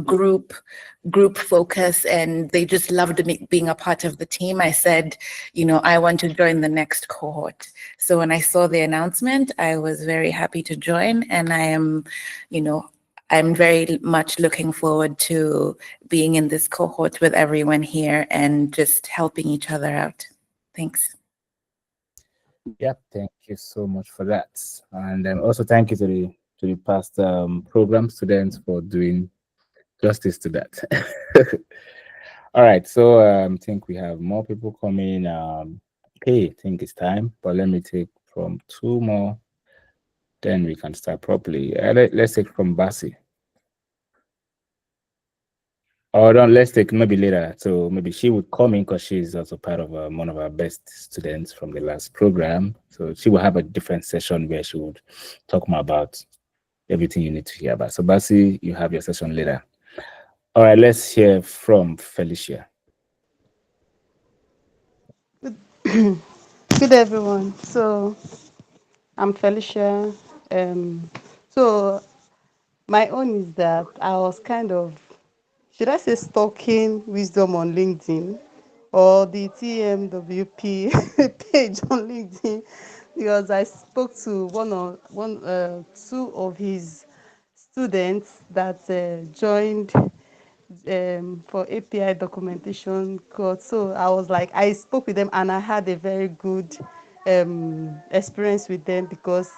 group focus, and they just loved being a part of the team. I said, I want to join the next cohort. So when I saw the announcement, I was very happy to join, and I'm very much looking forward to being in this cohort with everyone here and just helping each other out. Thanks. Yeah, thank you so much for that, and also thank you to the past program students for doing justice to that. All right, so I think we have more people coming. Okay, I think it's time, but let me take from two more, then we can start properly. Let's take from Basi. Or don't let's take maybe later. So maybe she would come in because she's also part of one of our best students from the last program. So she will have a different session where she would talk more about everything you need to hear about. So Basi, you have your session later. All right, let's hear from Felicia. Good everyone. So I'm Felicia. Um, so my own is that I was kind of, should I say, stalking wisdom on LinkedIn or the TMWP page on LinkedIn, because I spoke to two of his students that joined for API documentation course. So I was like, I spoke with them and I had a very good experience with them because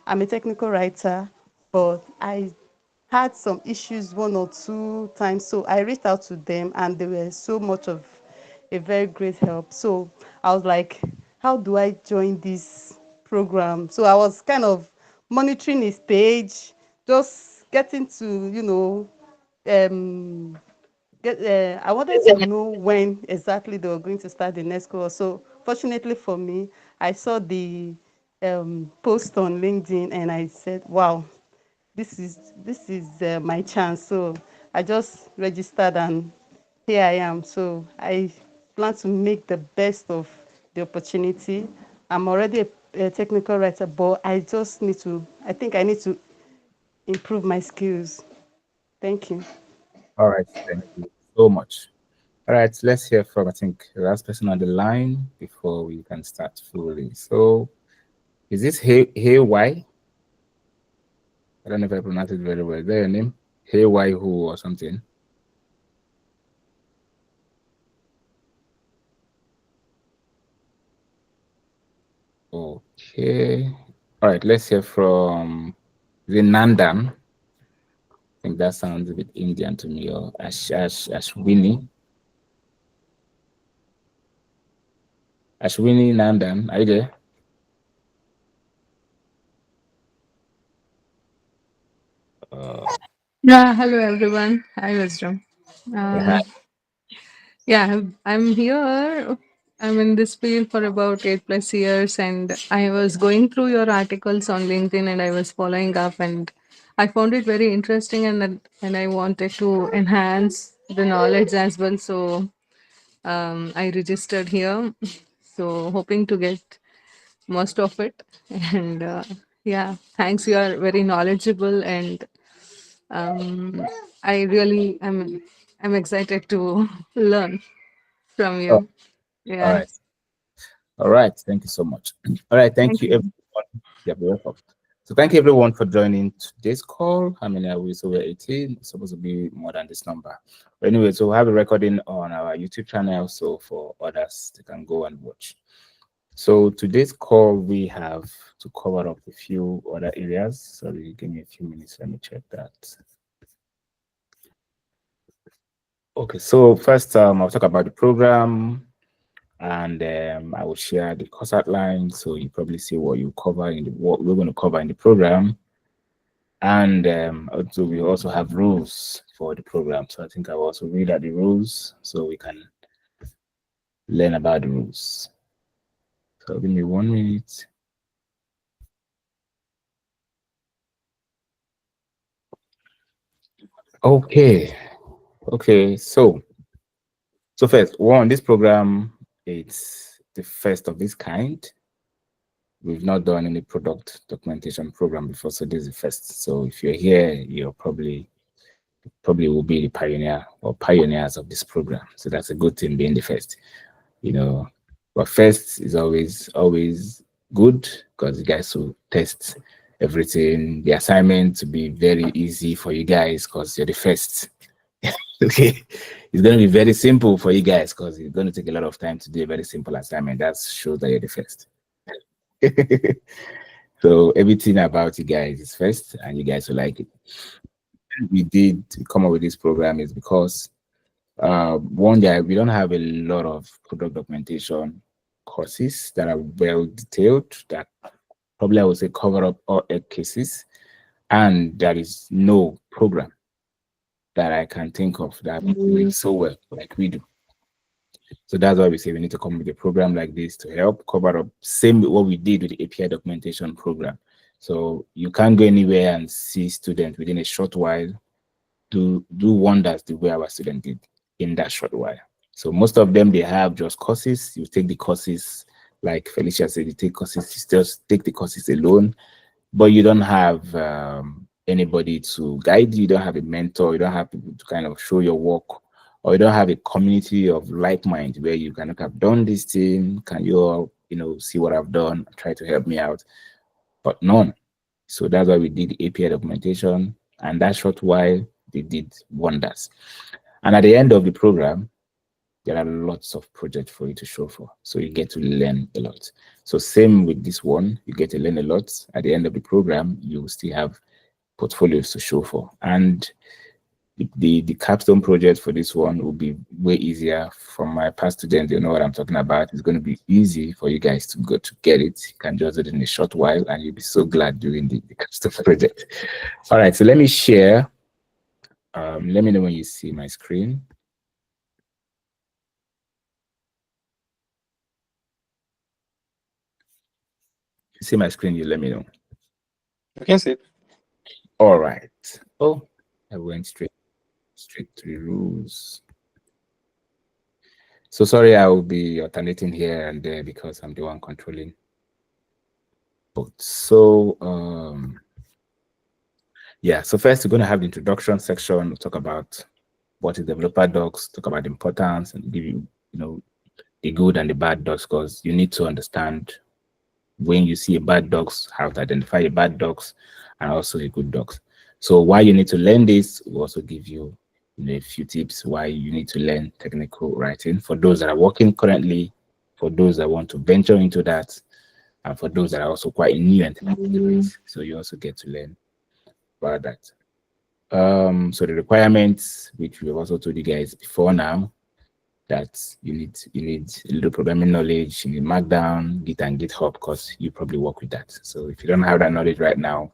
I'm a technical writer, but I had some issues one or two times. So I reached out to them and they were so much of a very great help. So I was like, how do I join this program? So I was kind of monitoring his page, just getting to, um, I wanted to know when exactly they were going to start the next course. So fortunately for me, I saw the post on LinkedIn and I said, wow, this is my chance. So I just registered and here I am. So I plan to make the best of the opportunity. I'm already a technical writer, but I think I need to improve my skills. Thank you. All right, thank you so much. All right, let's hear from I think the last person on the line before we can start fully. So is this Hey Why? I don't know if I pronounced it very well. Is that your name? Hey Why Who or something? Okay. All right, let's hear from the Nandan. I think that sounds a bit Indian to me, or Ashwini. Ashwini Nandan, are you there? Yeah, hello everyone. Hi, Wisdom. Yeah, hi. Um, yeah, I'm here. I'm in this field for about 8 plus years, and I was going through your articles on LinkedIn, and I was following up, and I found it very interesting, and I wanted to enhance the knowledge as well. So I registered here, so hoping to get most of it, and yeah, thanks. You are very knowledgeable and um, I really am I'm excited to learn from Oh, you. all Yeah, right. All right. Thank you so much. All right. Thank thank you, you. everyone. Yeah, you're welcome. So thank you, everyone, for joining today's call. How many are we? So we're 18. It's supposed to be more than this number. But anyway, so we have a recording on our YouTube channel. So for others, they can go and watch. So today's call, we have to cover up a few other areas. Sorry, give me a few minutes. Let me check that. Okay, so first, I'll talk about the program, and I will share the course outline, so you probably see what we're going to cover in the program, and also we also have rules for the program. So I think I will also read out the rules so we can learn about the rules. So give me 1 minute. Okay, okay. So first, one, this program, it's the first of its kind. We've not done any product documentation program before, so this is the first. So if you're here, you're probably probably will be the pioneer or pioneers of this program. So that's a good thing being the first, you know. But first is always good because you guys will test everything. The assignment to be very easy for you guys because you're the first. Okay, it's going to be very simple for you guys because it's going to take a lot of time to do a very simple assignment. That shows that you're the first. So everything about you guys is first, and you guys will like it. We did come up with this program is because one day we don't have a lot of product documentation courses that are well detailed that probably I would say cover up all edge cases, and there is no program that I can think of that do it so well like we do. So that's why we say we need to come with a program like this to help cover up same with what we did with the API documentation program. So you can't go anywhere and see students within a short while do wonders the way our student did in that short while. So most of them they have just courses. You take the courses, like Felicia said, you take courses, you just take the courses alone, but you don't have anybody to guide you. You don't have a mentor. You don't have people to kind of show your work, or you don't have a community of like mind where you can look, I've done this thing. Can you all, see what I've done? Try to help me out, but none. So that's why we did API documentation, and that short while they did wonders. And at the end of the program, there are lots of projects for you to show for. So you get to learn a lot. So same with this one, you get to learn a lot. At the end of the program, you will still have portfolios to show for. And the capstone project for this one will be way easier. From my past students, they know what I'm talking about. It's going to be easy for you guys to go to get it. You can just do it in a short while, and you'll be so glad doing the capstone project. All right, so let me share. Let me know when you see my screen. If you see my screen, you let me know. I can see it. All right. Oh, I went straight to the rules. So sorry, I will be alternating here and there because I'm the one controlling. So yeah, so first we're going to have the introduction section. We'll talk about what is developer docs, talk about the importance, and give you, the good and the bad docs, because you need to understand when you see a bad docs, how to identify a bad docs and also a good docs. So why you need to learn this, we'll also give you, a few tips why you need to learn technical writing for those that are working currently, for those that want to venture into that, and for those that are also quite new and so you also get to learn about that. So the requirements, which we've also told you guys before now, that you need a little programming knowledge, you need Markdown, Git and GitHub, because you probably work with that. So if you don't have that knowledge right now,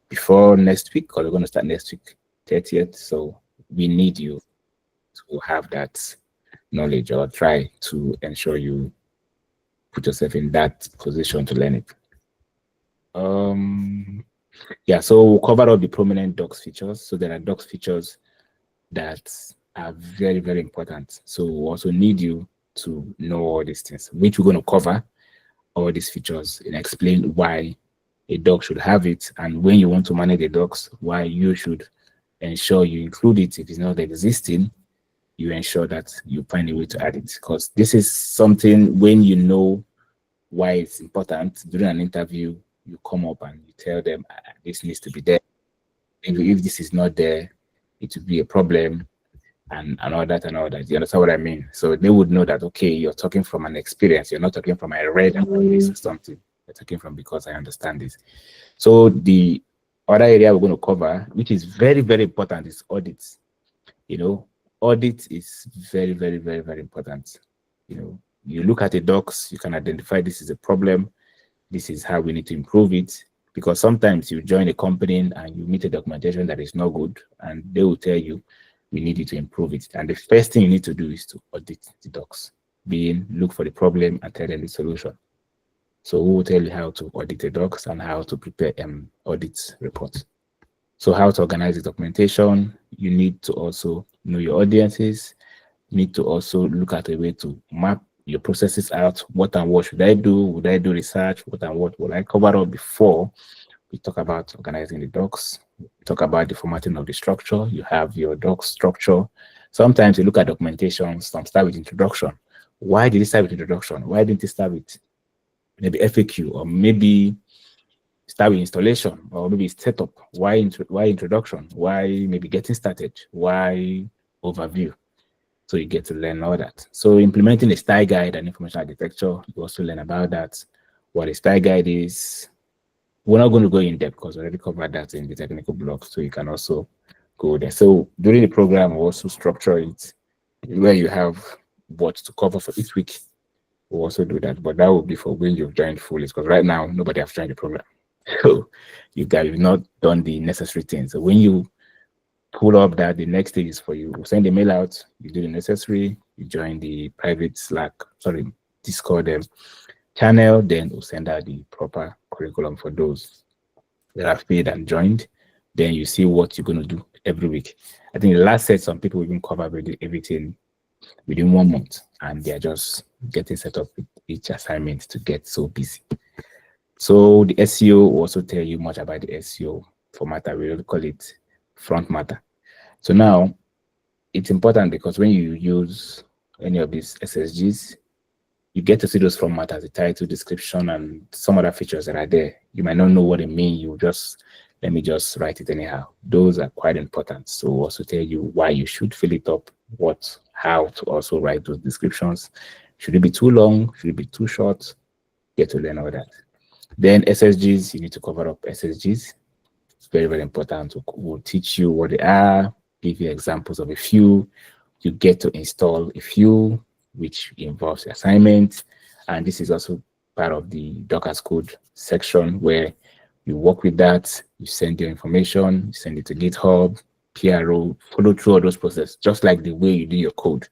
before next week, because we're going to start next week, 30th, so we need you to have that knowledge, or try to ensure you put yourself in that position to learn it. Yeah, so we'll cover all the prominent docs features. So there are docs features that are very, very important. So we also need you to know all these things, which we're going to cover all these features and explain why a doc should have it, and when you want to manage the docs, why you should ensure you include it. If it's not existing, you ensure that you find a way to add it, because this is something, when you know why it's important during an interview, you come up and you tell them this needs to be there. If this is not there, it will be a problem, and all that and all that. You understand what I mean? So they would know that, okay, you're talking from an experience. You're not talking from I read about this or something. You're talking from because I understand this. So the other area we're going to cover, which is very, very important, is audits. Audit is very, very, very, very important. You look at the docs, you can identify this is a problem. This is how we need to improve it. Because sometimes you join a company and you meet a documentation that is not good, and they will tell you, we need you to improve it. And the first thing you need to do is to audit the docs, being look for the problem and tell them the solution. So we will tell you how to audit the docs and how to prepare audit reports. So how to organize the documentation, you need to also know your audiences, you need to also look at a way to map your processes out. What and what should I do? Would I do research? What and what will I cover up before We talk about organizing the docs. We talk about the formatting of the structure. You have your doc structure. Sometimes you look at documentation. Some start with introduction. Why did it start with introduction? Why didn't it start with maybe FAQ, or maybe start with installation, or maybe setup? Why introduction? Why maybe getting started? Why overview? So you get to learn all that. So implementing a style guide and information architecture, you also learn about that. What a style guide is. We're not going to go in depth because we already covered that in the technical block. So you can also go there. So during the program, we also structure it where you have what to cover for each week. We'll also do that, but that will be for when you've joined fully, because right now nobody has joined the program. So you've not done the necessary things. So when you pull up that, the next stage is for you. We'll send the mail out, you do the necessary, you join the private Discord channel, then we'll send out the proper curriculum for those that have paid and joined. Then you see what you're going to do every week. I think the last set, some people even cover everything within 1 month, and they're just getting set up with each assignment to get so busy. So the SEO will also tell you much about the SEO formatter. We will call it front matter. So now it's important because when you use any of these SSGs, you get to see those formats, the title, description, and some other features that are there. You might not know what they mean. You just, let me just write it anyhow. Those are quite important. So we'll also tell you why you should fill it up, how to also write those descriptions. Should it be too long? Should it be too short? Get to learn all that. Then SSGs, you need to cover up SSGs. It's very, very important. We'll teach you what they are, give you examples of a few. You get to install a few, which involves assignments. And this is also part of the Docker code section where you work with that, you send your information, you send it to GitHub, PRO, follow through all those processes, just like the way you do your code.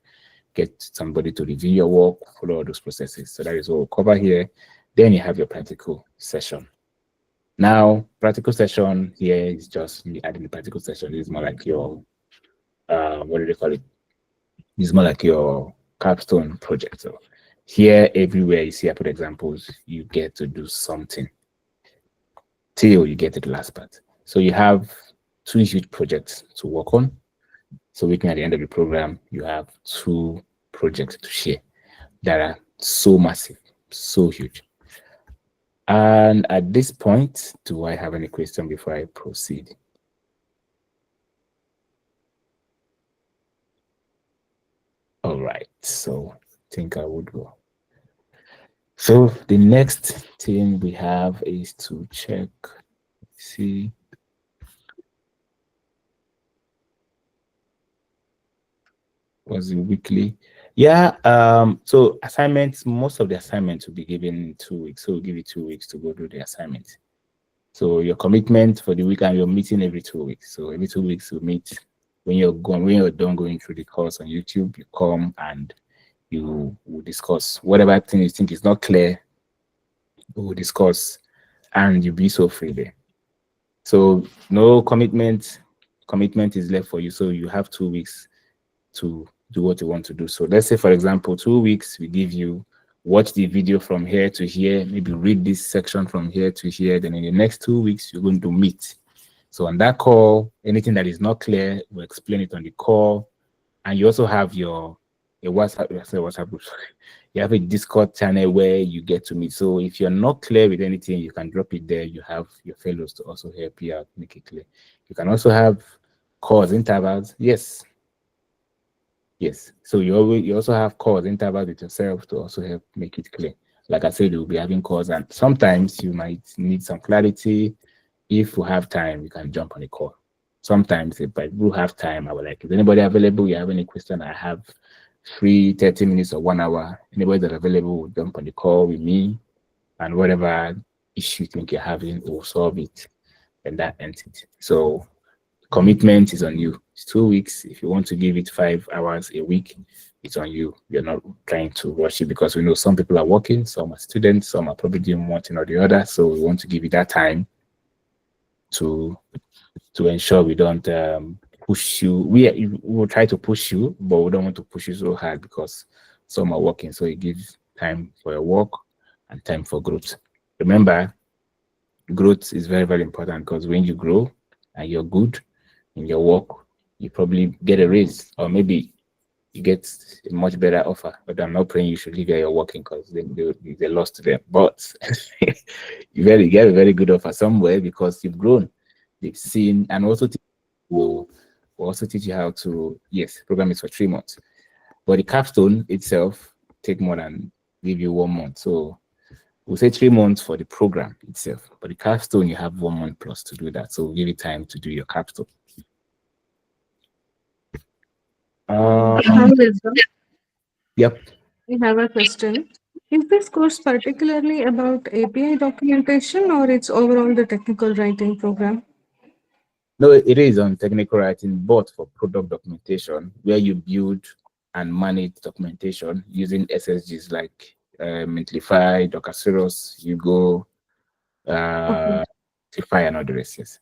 Get somebody to review your work, follow all those processes. So that is what we'll cover here. Then you have your practical session. Now, practical session here is just me adding the practical session. It's more like your, what do they call it? It's more like your capstone project. So here, everywhere you see I put examples, you get to do something till you get to the last part. So you have 2 huge projects to work on. So we can, at the end of the program, you have 2 projects to share that are so massive, so huge. And at this point, do I have any question before I proceed? All right, so I think I would go. So the next thing we have is to check, see. Was it weekly? Yeah, so assignments, most of the assignments will be given in 2 weeks. So we'll give you 2 weeks to go do the assignment. So your commitment for the week, and you're meeting every 2 weeks. So every 2 weeks we meet. When you're done going through the course on YouTube, you come and you will discuss whatever thing you think is not clear. We will discuss, and you'll be so free there. So no commitment. Commitment is left for you. So you have 2 weeks to do what you want to do. So let's say, for example, 2 weeks, we give you watch the video from here to here, maybe read this section from here to here. Then in the next 2 weeks, you're going to meet. So on that call, anything that is not clear, we'll explain it on the call. And you also have your WhatsApp, you have a Discord channel where you get to meet. So if you're not clear with anything, you can drop it there. You have your fellows to also help you out, make it clear. You can also have calls, intervals. Yes. So you also have calls, intervals with yourself to also help make it clear. Like I said, you'll be having calls, and sometimes you might need some clarity. If we have time, we can jump on a call. Sometimes if I do have time, I will like, is anybody available? You have any question? I have free 30 minutes or 1 hour. Anybody that's available will jump on the call with me, and whatever issue you think you're having, we'll solve it, and that ends it. So commitment is on you. It's 2 weeks. If you want to give it 5 hours a week, it's on you. You're not trying to rush it, because we know some people are working, some are students, some are probably doing one thing or the other. So we want to give you that time to ensure we don't push you. We will try to push you, but we don't want to push you so hard because some are working. So it gives time for your work and time for growth. Remember, growth is very, very important, because when you grow and you're good in your work, you probably get a raise, or maybe you get a much better offer. But I'm not praying you should leave where you're working, because they lost to them. But you get a very good offer somewhere, because you've grown. They've seen, and also will also teach you how to. Yes, program is for 3 months, but the capstone itself take more than give you 1 month. So we'll say 3 months for the program itself, but the capstone you have 1 month plus to do that. So we'll give you time to do your capstone. Wisdom. Yep. I have a question. Is this course particularly about API documentation or it's overall the technical writing program? No, it is on technical writing, but for product documentation, where you build and manage documentation using SSGs like Mentify, Docker Ceros, Hugo, Okay. Mentify, and other rest. Yes.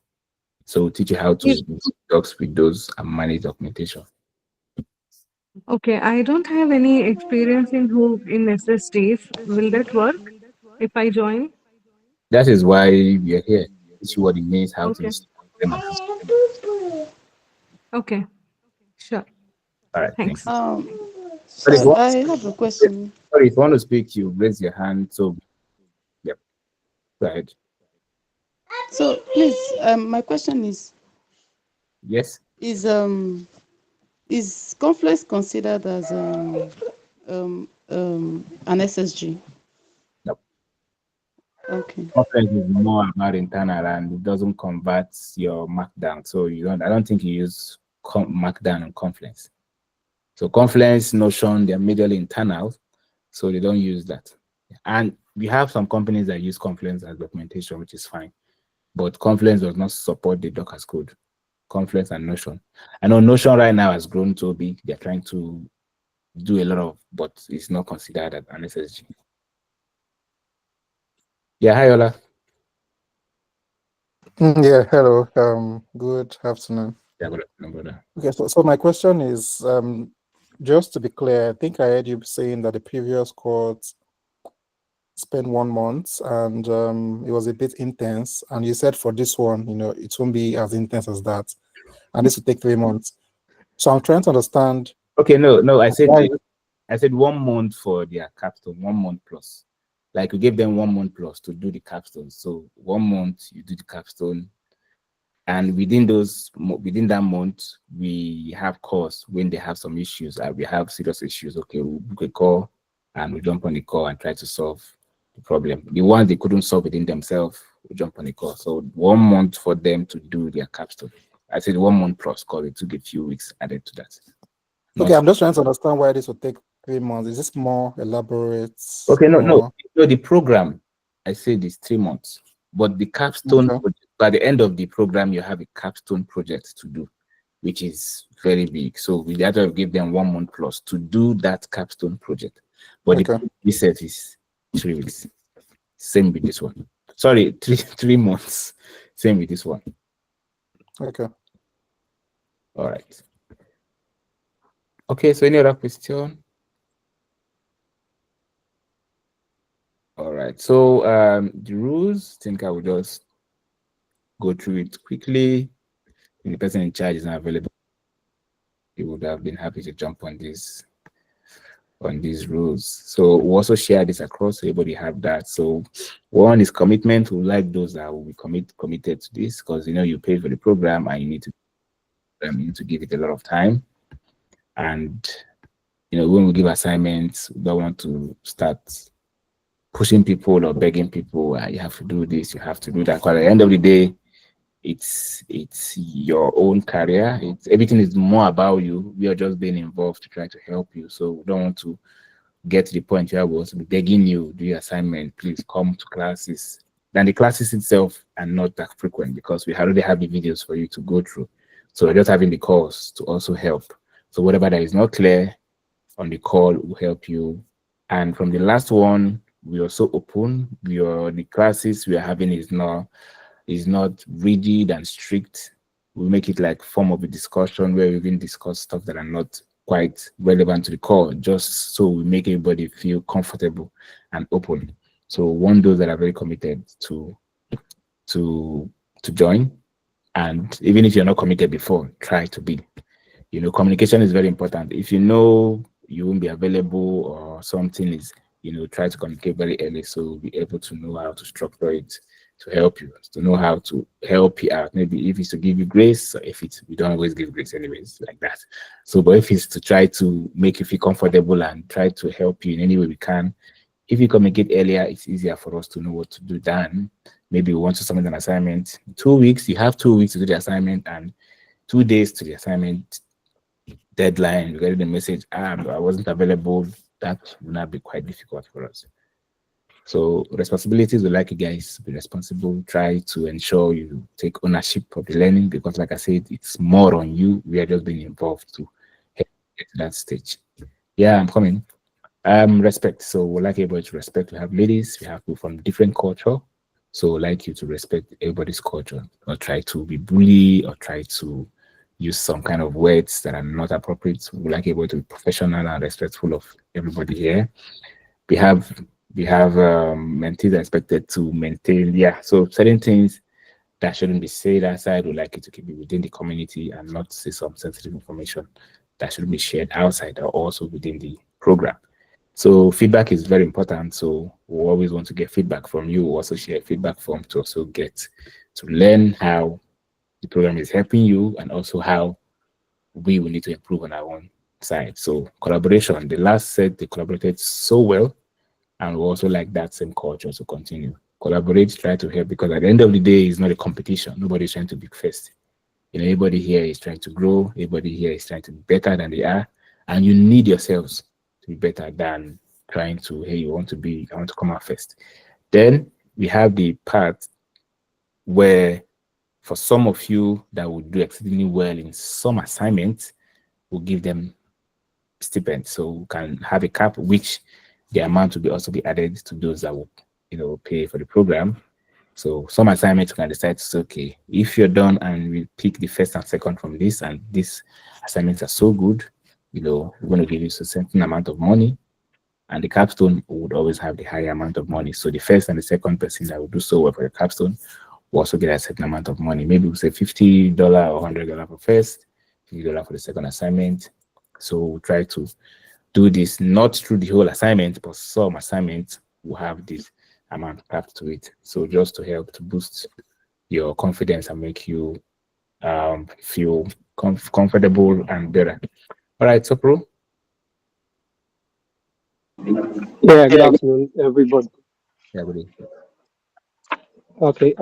So we'll teach you how to docs with those and manage documentation. Okay, I don't have any experience in SSDs. Will that work if I join? That is why we are here. Teach you what it means, how to Okay. install them, and how. Okay. Sure. All right, thanks. Thanks. But if you So want, I have a question. sorry, if you want to speak, you raise your hand. So, yep, go ahead. So please, my question Yes. is Confluence considered as an SSG? No. Okay. Confluence is more about internal, and it doesn't convert your Markdown. So you don't. I don't think you use Markdown on Confluence. So Confluence, Notion, they're majorly internal, so they don't use that. And we have some companies that use Confluence as documentation, which is fine. But Confluence does not support the Docker code. Confluence and Notion. I know Notion right now has grown so big. They're trying to do a lot of, but it's not considered as an SSG. Yeah, hi Ola. Yeah, hello. Good afternoon. Yeah, good afternoon, brother. Okay, so my question is, just to be clear, I think I heard you saying that the previous course spent 1 month and it was a bit intense. And you said for this one, it won't be as intense as that. And this will take 3 months. So I'm trying to understand Okay, no, I said why. 1 month for their capstone, 1 month plus. Like we gave them 1 month plus to do the capstone. So 1 month you do the capstone, and within that month we have calls when they have some issues. We have serious issues. Okay, we'll book a call and we jump on the call and try to solve the problem. The ones they couldn't solve within themselves, we jump on the call. So 1 month for them to do their capstone. I said 1 month plus call. It took a few weeks added to that. Okay, I'm just trying to understand why this will take 3 months. Is this more elaborate? Okay, no. More... So the program, I said, is 3 months, but the capstone, Okay. by the end of the program, you have a capstone project to do, which is very big. So we had to give them 1 month plus to do that capstone project. But Okay. the reset is 3 weeks. Same with this one. Sorry, 3 months. Same with this one. Okay. All right. Okay, so any other question? All right. So the rules, I think I will just go through it quickly. If the person in charge is not available, he would have been happy to jump on these rules. So we'll also share this across so everybody have that. So one is commitment. We like those that will be committed to this, because you pay for the program and you need to give it a lot of time. And when we give assignments, we don't want to start pushing people or begging people, you have to do this, you have to do that. Because at the end of the day, it's your own career. Everything is more about you. We are just being involved to try to help you. So we don't want to get to the point where we'll also be begging you, do your assignment, please come to classes. Then the classes itself are not that frequent because we already have the videos for you to go through. So we're just having the calls to also help. So whatever that is not clear on the call will help you. And from the last one, we are so open. The classes we are having is not rigid and strict. We make it like form of a discussion where we even discuss stuff that are not quite relevant to the call, just so we make everybody feel comfortable and open. So one those that are very committed to to join. And even if you're not committed before, try to be. Communication is very important. If you know you won't be available or something is, try to communicate very early so you'll be able to know how to structure it to help you, to know how to help you out. Maybe if it's to give you grace, or if it's, we don't always give grace anyways, like that. So, but if it's to try to make you feel comfortable and try to help you in any way we can, if you communicate earlier, it's easier for us to know what to do than maybe we want to submit an assignment. 2 weeks, you have 2 weeks to do the assignment and 2 days to the assignment deadline, you get the message, I wasn't available. That will not be quite difficult for us. So responsibilities, we like you guys to be responsible. Try to ensure you take ownership of the learning because, like I said, it's more on you. We are just being involved to get to that stage. Yeah, I'm coming. Respect. So we like everybody to respect. We have ladies, we have people from different culture. So we like you to respect everybody's culture, or try to be bully, or try to use some kind of words that are not appropriate. We like everybody to be professional and respectful of everybody here. We have mentees are expected to maintain, yeah. So certain things that shouldn't be said outside, we like it to keep it within the community and not say some sensitive information that shouldn't be shared outside or also within the program. So feedback is very important. So we always want to get feedback from you. We also share feedback form to also get to learn how the program is helping you and also how we will need to improve on our own side. So collaboration, the last set they collaborated so well, and we also like that same culture to continue. Collaborate, try to help because at the end of the day, it's not a competition. Nobody's trying to be first. Everybody here is trying to grow. Everybody here is trying to be better than they are, and you need yourselves to be better than trying to. Hey, I want to come out first. Then we have the part where, for some of you that would do exceedingly well in some assignments, we'll give them stipend. So we can have a cap, which the amount will also be added to those that will, pay for the program. So some assignments can decide to say, okay, if you're done and we pick the first and second from this, and these assignments are so good, we're going to give you a certain amount of money, and the capstone would always have the higher amount of money. So the first and the second person that will do so well for the capstone will also get a certain amount of money. Maybe we'll say $50 or $100 for first, $50 for the second assignment. So we'll try to do this not through the whole assignment, but some assignments will have this amount capped to it. So just to help to boost your confidence and make you feel comfortable and better. All right, so Pro. Yeah, good afternoon, everybody. Yeah, good evening. Okay,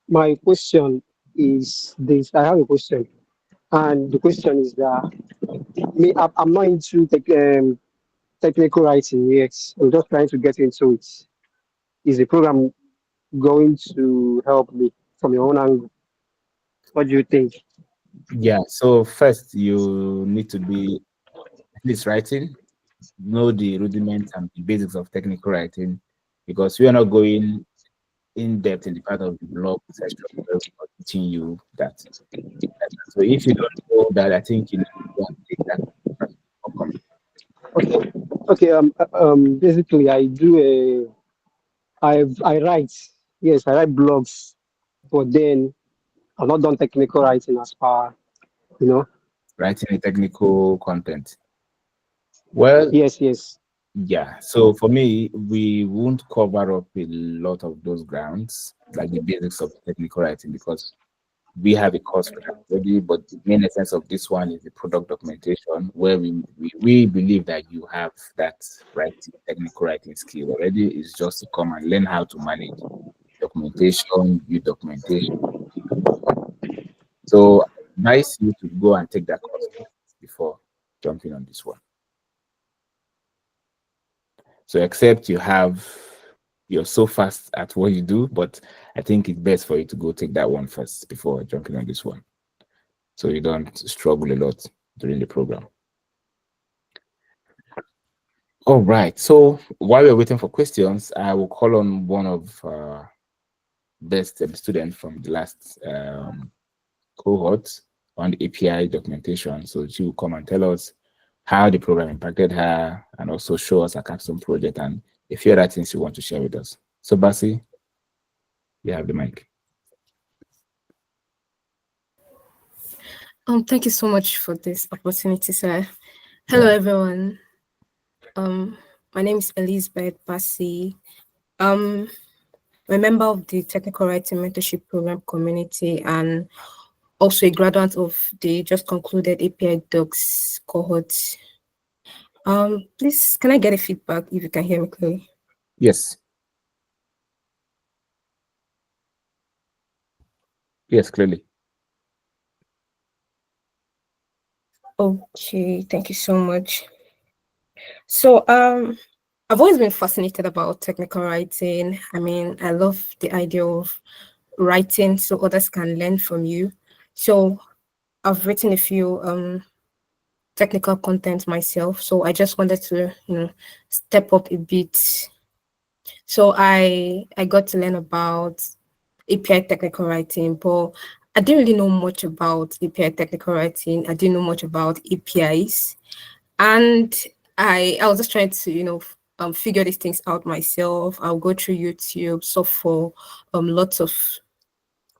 my question is this. I have a question, and the question is that I'm not into technical writing yet. I'm just trying to get into it. Is the program going to help me from your own angle? What do you think? Yeah, so first you need to be at least writing, know the rudiments and the basics of technical writing, because we are not going in depth in the part of the blog session where we're teaching you that. So if you don't know that, I think you need to go and take that first before coming. Okay, okay. Basically, I write. Yes, I write blogs, but then I've not done technical writing as far, you know. Writing a technical content. Well, Yes, yes. yeah. So for me, we won't cover up a lot of those grounds, like the basics of technical writing, because we have a course for that already. But the main essence of this one is the product documentation, where we believe that you have that technical writing skill already. It's just to come and learn how to manage documentation, view documentation. So nice you to go and take that course before jumping on this one. So except you're so fast at what you do, but I think it's best for you to go take that one first before jumping on this one, so you don't struggle a lot during the program. All right. So while we're waiting for questions, I will call on one of best students from the last cohort on the API documentation. So she will come and tell us how the program impacted her and also show us a capstone project and a few other things you want to share with us. So Basi. You have the mic. Thank you so much for this opportunity, sir. Hello, everyone. My name is Elizabeth Bassi. I'm a member of the Technical Writing Mentorship Program community and also a graduate of the just concluded API Docs cohort. Please, can I get a feedback if you can hear me clearly? Yes. Yes, clearly. Okay, thank you so much. So, I've always been fascinated about technical writing. I mean, I love the idea of writing so others can learn from you. So, I've written a few technical content myself. So, I just wanted to, step up a bit. So, I got to learn about API technical writing, but I didn't really know much about API technical writing. I didn't know much about APIs. And I was just trying to, figure these things out myself. I'll go through YouTube, so for lots of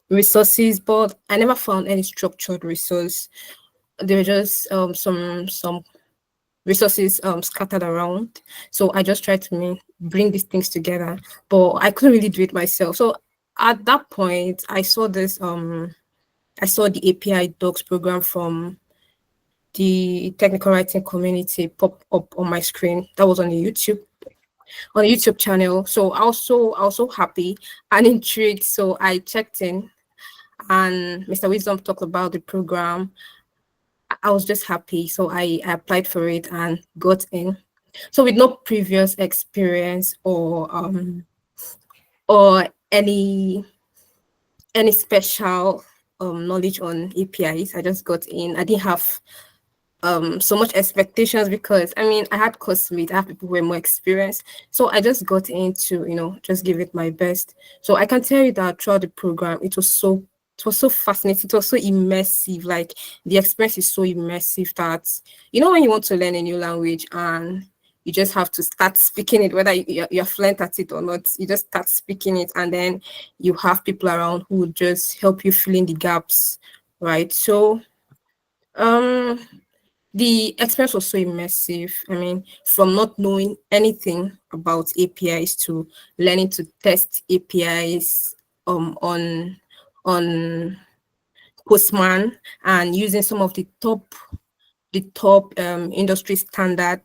resources, but I never found any structured resource. There were just some resources scattered around. So I just tried to bring these things together, but I couldn't really do it myself. So at that point, I saw this I saw the API Docs program from the technical writing community pop up on my screen. That was on the YouTube channel. So I was so happy and intrigued. So I checked in and Mr. Wisdom talked about the program. I was just happy. So I applied for it and got in. So with no previous experience or any special knowledge on APIs, I just got in. I didn't have so much expectations because I mean I had classmates, I have people who were more experienced. So I just got into, just give it my best. So I can tell you that throughout the program it was so fascinating, it was so immersive. Like the experience is so immersive that when you want to learn a new language and you just have to start speaking it, whether you're fluent at it or not, you just start speaking it and then you have people around who would just help you fill in the gaps, right? So um the experience was so immersive. I mean, from not knowing anything about APIs to learning to test APIs on Postman and using some of the top industry standard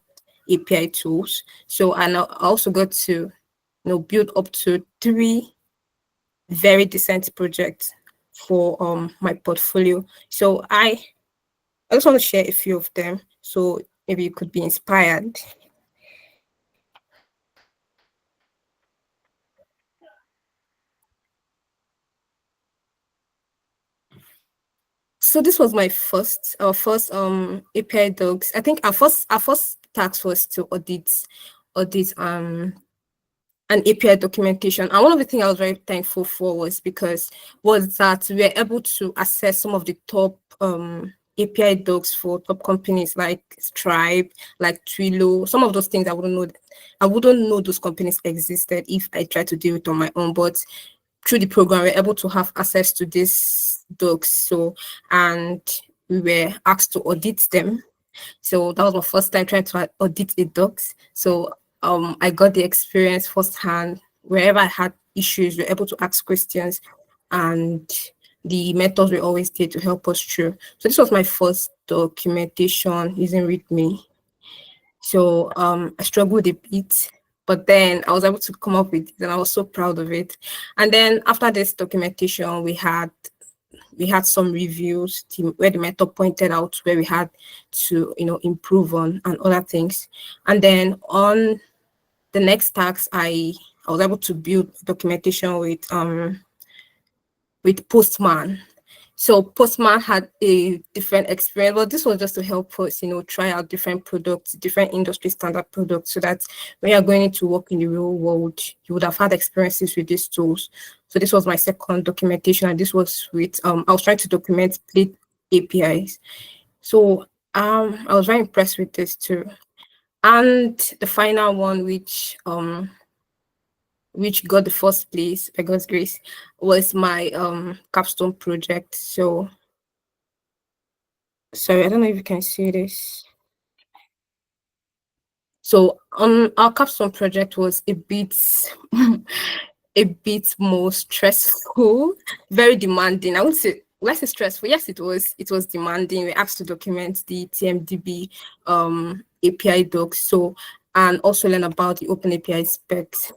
API tools. So and I also got to build up to 3 very decent projects for my portfolio. So I just want to share a few of them so maybe you could be inspired. So this was my first API docs. I think our first task was to audit an API documentation. And one of the things I was very thankful for was that we were able to access some of the top API docs for top companies like Stripe, like Twilio. Some of those things I wouldn't know those companies existed if I tried to do it on my own. But through the program, we're able to have access to these docs. So and we were asked to audit them. So that was my first time trying to audit a docs. So I got the experience firsthand. Wherever I had issues, we were able to ask questions, and the mentors were always there to help us through. So this was my first documentation using README. So I struggled a bit, but then I was able to come up with it, and I was so proud of it. And then after this documentation, we had some reviews where the mentor pointed out where we had to improve on and other things. And then on the next task, I was able to build documentation with Postman. So Postman had a different experience, but this was just to help us, try out different products, different industry standard products, so that when you're going to work in the real world, you would have had experiences with these tools. So this was my second documentation, and this was with I was trying to document split APIs. So I was very impressed with this too. And the final one, which which got the first place by God's grace, was my capstone project. So sorry, I don't know if you can see this. So our capstone project was a bit a bit more stressful, very demanding. I wouldn't say less stressful. Yes, it was demanding. We asked to document the TMDB API docs, so and also learn about the open API specs.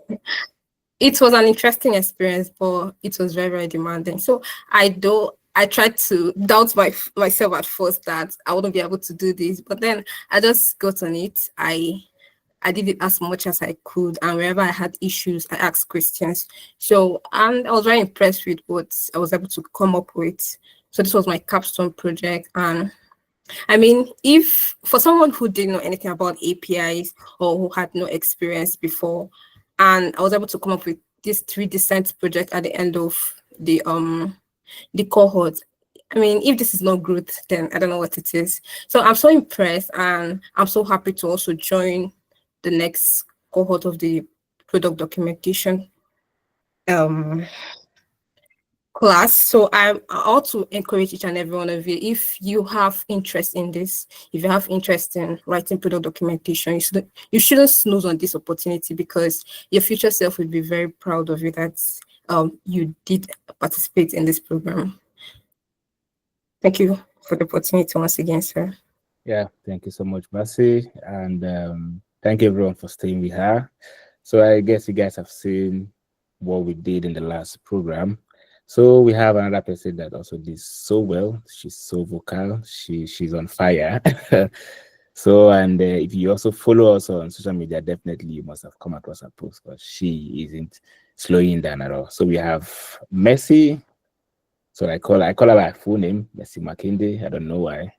It was an interesting experience, but it was very, very demanding. So I tried to doubt myself at first that I wouldn't be able to do this, but then I just got on it. I did it as much as I could, and wherever I had issues, I asked questions. So, and I was very impressed with what I was able to come up with. So this was my capstone project, and I mean, if for someone who didn't know anything about APIs or who had no experience before, and I was able to come up with this 3D Sense project at the end of the cohort. I mean, if this is not growth, then I don't know what it is. So I'm so impressed, and I'm so happy to also join the next cohort of the product documentation class. So I also encourage each and every one of you, if you have interest in this, if you have interest in writing product documentation, you shouldn't snooze on this opportunity, because your future self will be very proud of you that you did participate in this program. Thank you for the opportunity once again, sir. Yeah, thank you so much, Mercy, and thank everyone for staying with her. So I guess you guys have seen what we did in the last program. So we have another person that also did so well. She's so vocal. She's on fire. So, and if you also follow us on social media, definitely you must have come across her post, because she isn't slowing down at all. So we have Mercy. So I call her by full name, Mercy Makinde. I don't know why.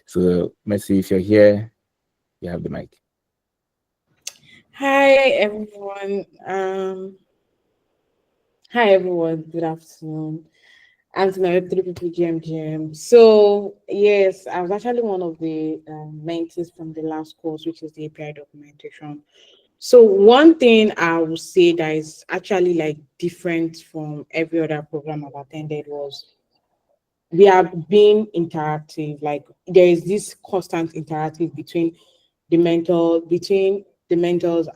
So Mercy, if you're here, you have the mic. Hi everyone. Hi everyone. Good afternoon. I'm Web 3 People GMGM. So yes, I was actually one of the mentees from the last course, which is the API documentation. So one thing I would say that is actually like different from every other program I've attended was we are being interactive. Like there is this constant interactive between the mentors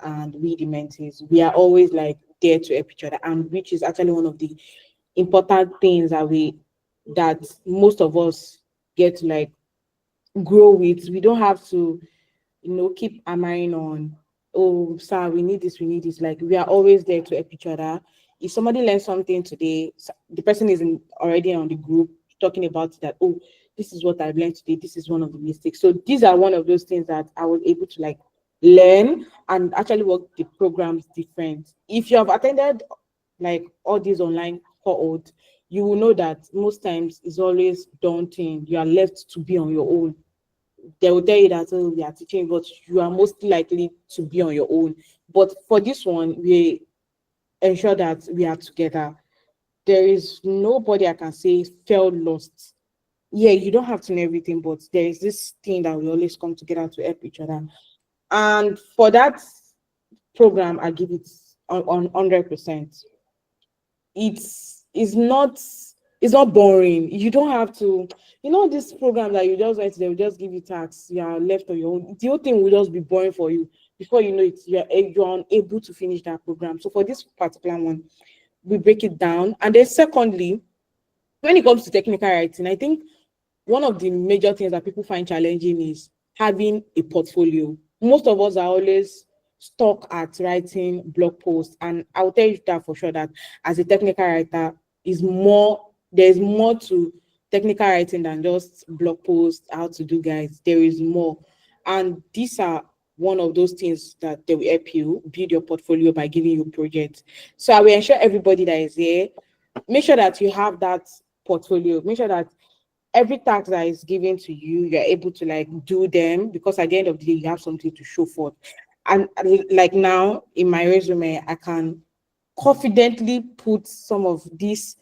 and we the mentees. We are always like there to help each other, and which is actually one of the important things that most of us get to like grow with. We don't have to, keep hammering on, oh, sir, we need this, we need this. Like we are always there to help each other. If somebody learns something today, the person is already on the group talking about that, oh, this is what I've learned today, this is one of the mistakes. So these are one of those things that I was able to like learn and actually work the programs different. If you have attended like all these online cohorts, you will know that most times it's always daunting. You are left to be on your own. They will tell you that, oh, we are teaching, but you are most likely to be on your own. But for this one, we ensure that we are together. There is nobody I can say felt lost. Yeah, you don't have to know everything, but there is this thing that we always come together to help each other. And for that program, I give it on 100%. It's not boring. You don't have to, this program that you just write, they will just give you tasks, you are left on your own. The whole thing will just be boring for you. Before you know it, you're unable to finish that program. So for this particular one, we break it down. And then secondly, when it comes to technical writing, I think one of the major things that people find challenging is having a portfolio. Most of us are always stuck at writing blog posts, and I'll tell you that for sure, that as a technical writer there's more to technical writing than just blog posts, how to do guides. There is more, and these are one of those things that they will help you build your portfolio by giving you projects. So I will ensure everybody that is here, make sure that you have that portfolio. Make sure that every task that is given to you, you're able to like do them, because at the end of the day, you have something to show for. And like now in my resume, I can confidently put some of this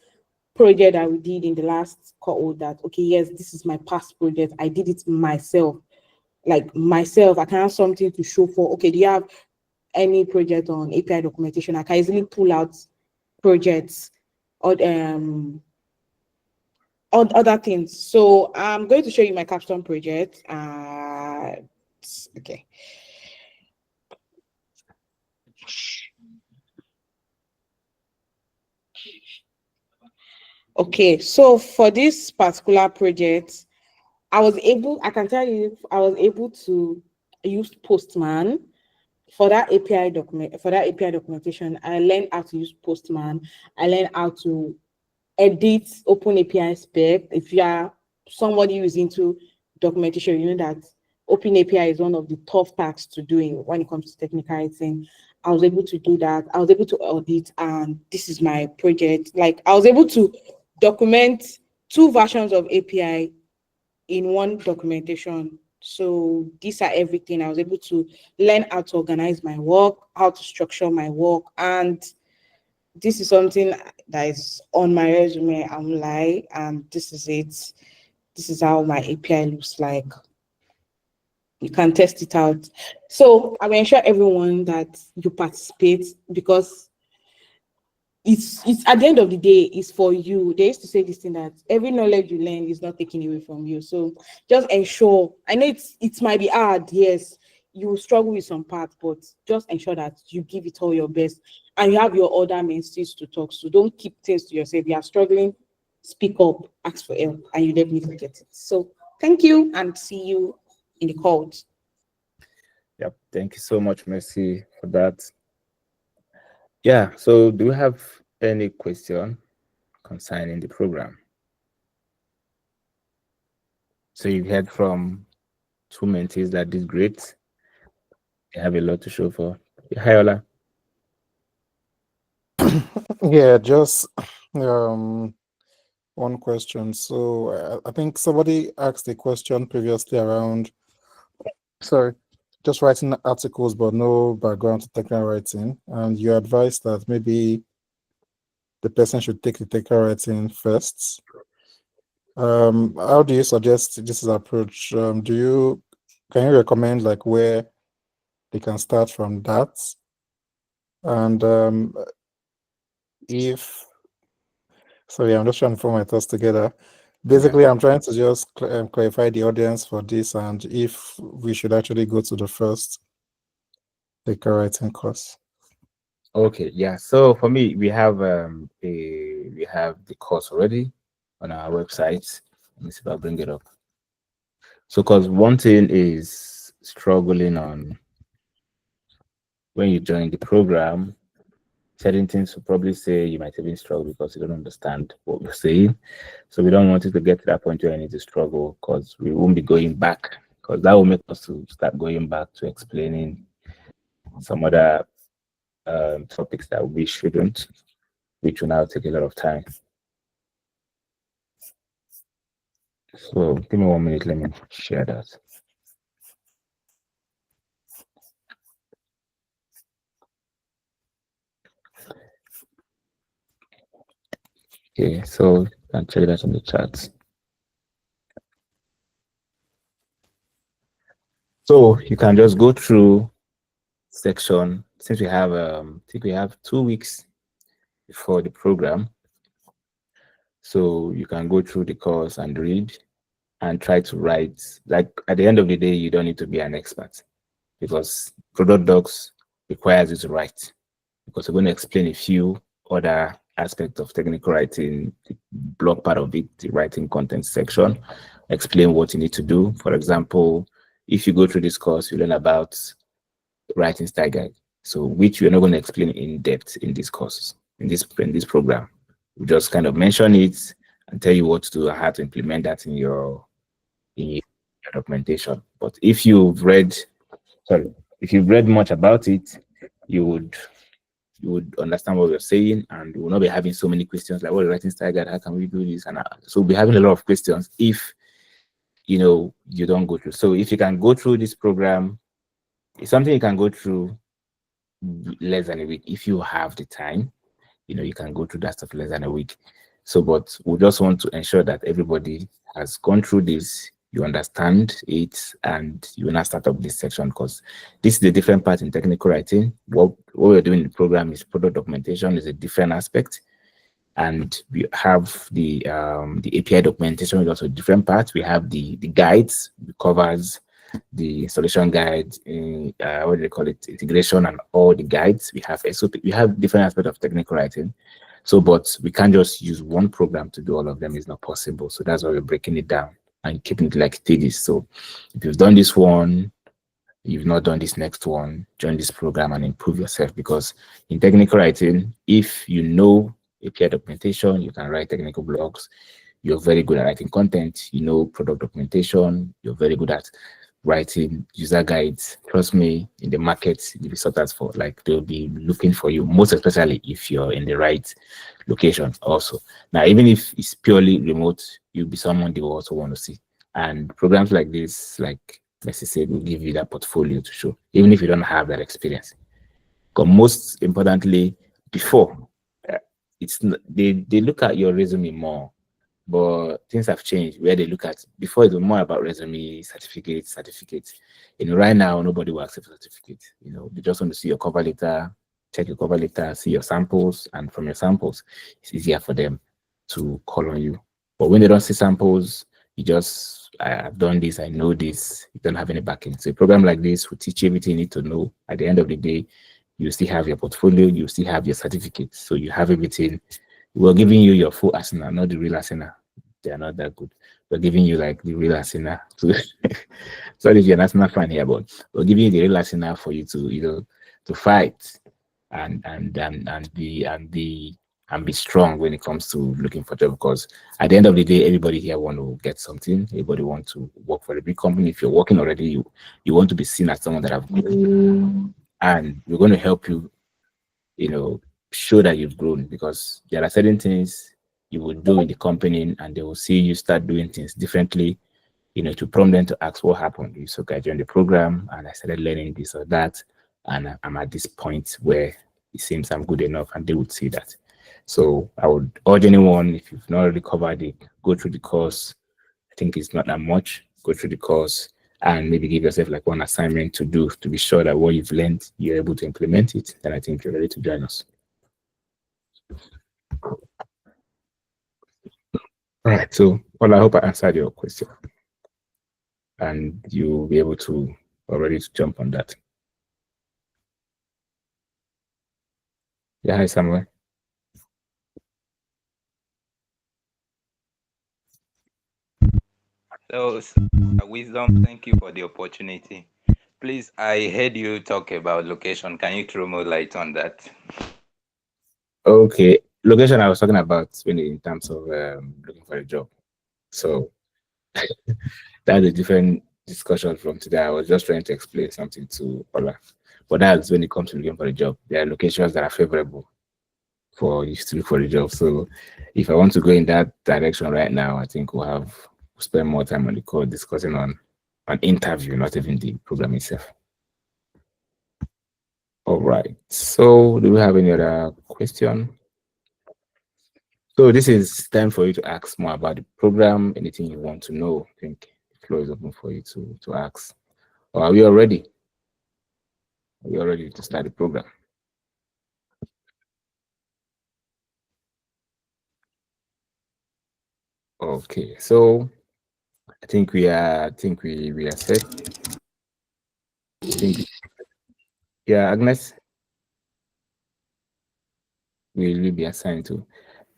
project that we did in the last cohort, that okay, yes, this is my past project. I did it myself. Like myself, I can have something to show for. Okay, do you have any project on API documentation, I can easily pull out projects or other things. So I'm going to show you my capstone project. Okay. Okay, so for this particular project, I can tell you, I was able to use Postman for that API documentation. I learned how to use Postman. I learned how to edit Open API spec. If you are somebody who's into documentation, you know that Open API is one of the tough tasks to do when it comes to technical writing. I was able to do that. I was able to audit, and this is my project. Like, I was able to document 2 versions of API in one documentation. So these are everything. I was able to learn how to organize my work, how to structure my work, and this is something that is on my resume. I'm like, and this is it. This is how my API looks like. You can test it out. So I will ensure everyone that you participate, because it's at the end of the day, it's for you. They used to say this thing that every knowledge you learn is not taken away from you. So just ensure. I know it might be hard, yes, you will struggle with some parts, but just ensure that you give it all your best, and you have your other mentees to talk to. Don't keep things to yourself. If you are struggling, speak up, ask for help, and you definitely get it. So thank you, and see you in the call. Yep. Thank you so much, Mercy, for that. Yeah. So do you have any question concerning the program? So you've heard from 2 mentees that did great. They have a lot to show for. Hi, Ola. Yeah, just one question. So I think somebody asked a question previously around, sorry, just writing articles but no background to technical writing, and you advised that maybe the person should take the technical writing first. How do you suggest this is approach? Can you recommend like where they can start from that? And sorry, I'm just trying to put my thoughts together. Basically, I'm trying to just clarify the audience for this, and if we should actually go to the first technical writing course. Okay, yeah. So for me, we have the course already on our website. Let me see if I'll bring it up. So, because one thing is struggling on when you join the program, certain things will probably say you might even struggle because you don't understand what we're saying. So we don't want it to get to that point where I need to struggle, because we won't be going back, because that will make us to start going back to explaining some other topics that we shouldn't, which will now take a lot of time. So give me 1 minute, let me share that. Okay, so you can check that on the chat. So you can just go through section, since we have I think we have 2 weeks before the program. So you can go through the course and read and try to write. Like, at the end of the day, you don't need to be an expert, because product docs requires you to write, because we're going to explain a few other aspects of technical writing, the blog part of it, the writing content section, explain what you need to do. For example, if you go through this course, you learn about writing style guide, so which we're not going to explain in depth in this course, in this program. We just kind of mention it and tell you what to do and how to implement that in your documentation. But if you've read much about it, you would understand what we're saying, and you will not be having so many questions like, what is writing style guide? How can we do this? And so we'll be having a lot of questions if you don't go through. So if you can go through this program, it's something you can go through less than a week if you have the time. You can go through that stuff less than a week. So, but we just want to ensure that everybody has gone through this, you understand it, and you will not start up this section, because this is a different part in technical writing. What we're doing in the program is product documentation is a different aspect, and we have the API documentation is also a different part. We have the guides, it covers the installation guide, what do they call it, integration, and all the guides. We have SOP, we have different aspects of technical writing. So, but we can't just use one program to do all of them. It's not possible. So that's why we're breaking it down and keeping it like stages. So if you've done this one, you've not done this next one, join this program and improve yourself, because in technical writing, if you know API documentation, you can write technical blogs. You're very good at writing content, you know product documentation, you're very good at writing user guides. Trust me, in the market, you'll be sought out for, like they'll be looking for you, most especially if you're in the right location also. Now, even if it's purely remote, you'll be someone they will also want to see. And programs like this, like Messi said, will give you that portfolio to show, even if you don't have that experience. Because most importantly, before, they look at your resume more, but things have changed where they look at, before it was more about resume, certificates. Right now, nobody will accept a certificate. They just want to see your cover letter, check your cover letter, see your samples, and from your samples, it's easier for them to call on you. But when they don't see samples, you just, I've done this, I know this, you don't have any backing. So a program like this will teach you everything you need to know. At the end of the day, you still have your portfolio, you still have your certificate. So you have everything. We're giving you your full arsenal, not the real arsenal. They are not that good. We're giving you like the real arsenal. Sorry if you're an Arsenal fan here, but we're giving you the real arsenal for you to to fight and be strong when it comes to looking for job. Because at the end of the day, everybody here want to get something. Everybody want to work for a big company. If you're working already, you want to be seen as someone that have grown. And we're going to help you, show that you've grown, because there are certain things you will do in the company and they will see you start doing things differently, to prompt them to ask what happened. So I joined the program and I started learning this or that, and I'm at this point where it seems I'm good enough, and they would see that. So I would urge anyone, if you've not already covered it, go through the course. I think it's not that much. Go through the course and maybe give yourself like one assignment to do, to be sure that what you've learned, you're able to implement it. Then I think you're ready to join us. All right. So, well, I hope I answered your question, and you'll be able to already jump on that. Yeah, hi, Samuel. So, Wisdom, thank you for the opportunity. Please, I heard you talk about location. Can you throw more light on that? Okay, location I was talking about when in terms of looking for a job. So that's a different discussion from today. I was just trying to explain something to Ola. But that's when it comes to looking for a job. There are locations that are favorable for you to look for a job. So if I want to go in that direction right now, I think we'll spend more time on the call discussing on an interview, not even the program itself. All right. So do we have any other question? So this is time for you to ask more about the program, anything you want to know. I think the floor is open for you to ask. Or are we all ready? Are we all ready to start the program? Okay, so I think we are set. Yeah, Agnes, will you be assigned to?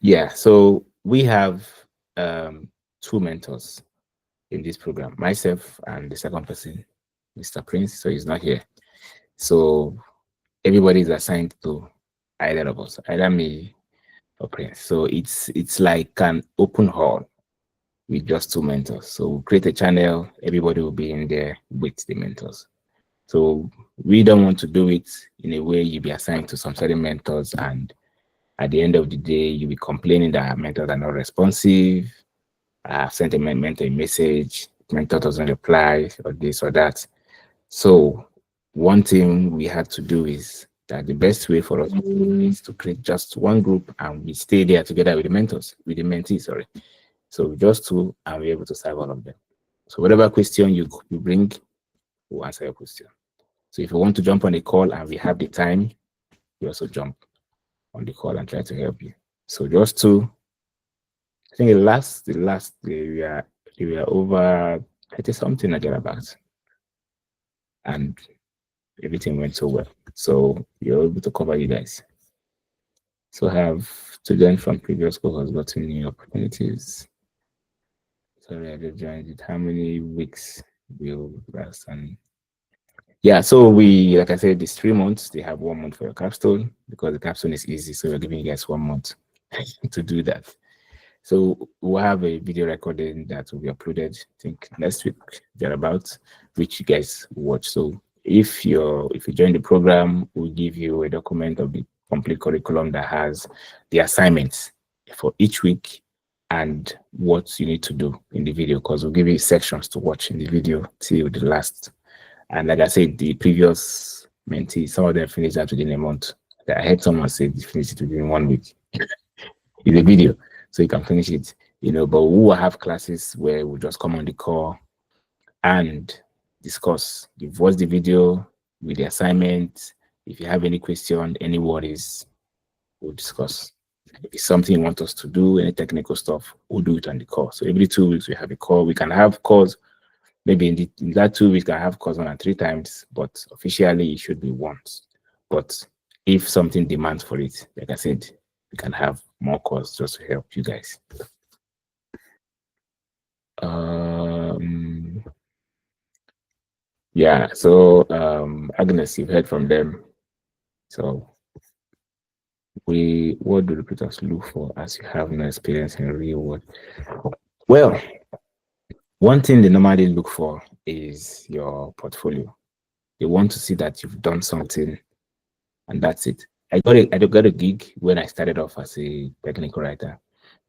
Yeah, so we have two mentors in this program, myself and the second person, Mr. Prince, so he's not here. So everybody is assigned to either of us, either me or Prince. So it's like an open hall with just two mentors. So we'll create a channel, everybody will be in there with the mentors. So we don't want to do it in a way you'll be assigned to some certain mentors, and at the end of the day, you'll be complaining that mentors are not responsive. I've sent a mentor a message, mentor doesn't reply, or this or that. So one thing we had to do is that the best way for us is to create just one group, and we stay there together with the mentors, with the mentees, sorry. So just two, and we're able to serve all of them. So whatever question you bring, we'll answer your question. So if you want to jump on a call and we have the time, we also jump on the call and try to help you. So just to, I think the last we are over 30 something again about, and everything went so well. So you're able to cover you guys. So have students from previous cohorts gotten new opportunities? Sorry, I just joined it. How many weeks will last? And yeah, so we, like I said, it's 3 months. They have 1 month for your capstone because the capstone is easy. So we're giving you guys 1 month to do that. So we'll have a video recording that will be uploaded, I think next week, thereabouts, which you guys watch. So if you join the program, we'll give you a document of the complete curriculum that has the assignments for each week and what you need to do in the video, because we'll give you sections to watch in the video till the last. And like I said, the previous mentees, some of them finished that within a month. I heard someone say they finished it within 1 week. In the video, so you can finish it, but we will have classes where we'll just come on the call and discuss. You watch the video with the assignment. If you have any question, any worries, we'll discuss. If it's something you want us to do, any technical stuff, we'll do it on the call. So every 2 weeks we have a call. We can have calls. Maybe in that 2 weeks, I have calls 1 and 3 times, but officially it should be once. But if something demands for it, like I said, we can have more calls just to help you guys. Yeah, so Agnes, you've heard from them. So what do recruiters look for as you have no experience in real world? Well, one thing they normally look for is your portfolio. They want to see that you've done something, and that's it. I got a gig when I started off as a technical writer.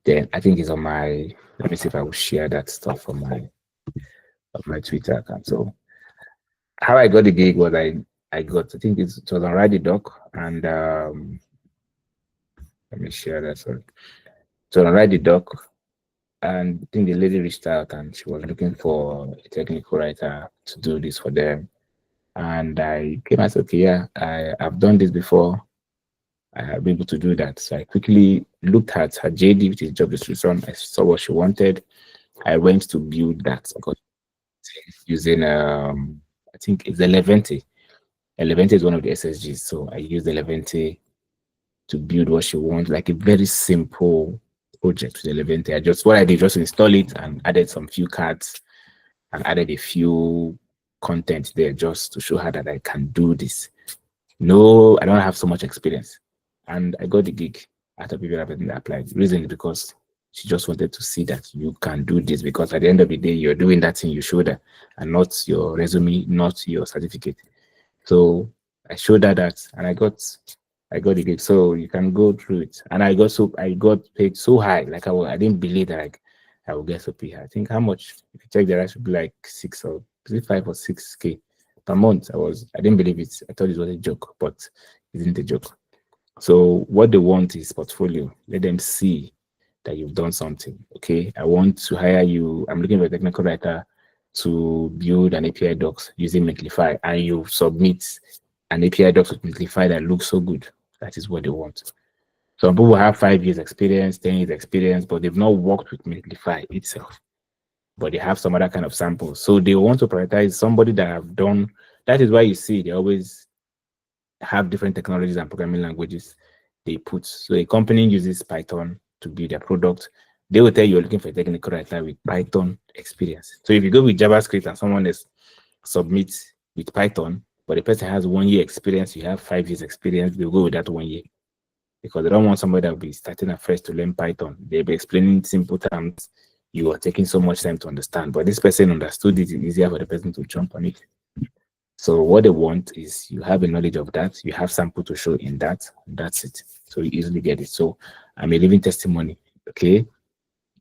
Then I think it's on my, let me see if I will share that stuff on my Twitter account. So how I got the gig was I think it was on Write the Doc, and let me share that. Sorry. So on Write the Doc, and I think the lady reached out and she was looking for a technical writer to do this for them. And I came and said, okay, yeah, I've done this before. I have been able to do that. So I quickly looked at her JD, which is job description. I saw what she wanted. I went to build that using I think it's Elevente. Elevente is one of the SSGs. So I used Elevente to build what she wants, like a very simple project with Elevente. What I did just install it and added some few cards and added a few content there just to show her that I can do this. No, I don't have so much experience. And I got the gig after people have applied. The reason is because she just wanted to see that you can do this, because at the end of the day, you're doing that thing you showed her and not your resume, not your certificate. So I showed her that and I got the gig. So you can go through it. And I got paid so high. Like I didn't believe that I would get so paid. I think how much, if you check the rest, should be like 5 or 6K per month. I didn't believe it. I thought it was a joke, but it isn't a joke. So what they want is portfolio. Let them see that you've done something. Okay, I want to hire you. I'm looking for a technical writer to build an API docs using Mentlify, and you submit an API docs with Mentlify that looks so good. That is what they want. Some people have 5 years experience, 10 years experience, but they've not worked with Mentlify itself. But they have some other kind of samples. So they want to prioritize somebody that have done. That is why you see they always have different technologies and programming languages they put. So a company uses Python to build their product. They will tell you you're looking for a technical writer with Python experience. So if you go with JavaScript and someone else submits with Python, but the person has 1 year experience, you have 5 years experience, they'll go with that 1 year. Because they don't want somebody that will be starting afresh to learn Python. They'll be explaining simple terms you are taking so much time to understand. But this person understood it, it's easier for the person to jump on it. So what they want is you have a knowledge of that, you have sample to show in that, and that's it. So you easily get it. So I'm a living testimony. Okay.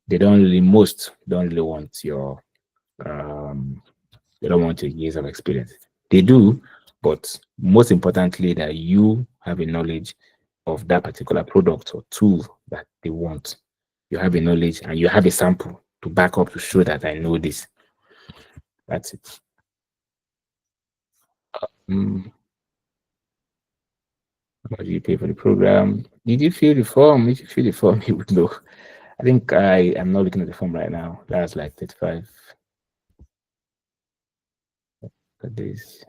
Most don't really want your they don't want your years of experience. They do, but most importantly, that you have a knowledge of that particular product or tool that they want. You have a knowledge and you have a sample to back up to show that I know this. That's it. How much do you pay for the program? Did you fill the form? If you fill the form, you would know. I think I am not looking at the form right now. That's like 35. Look at this.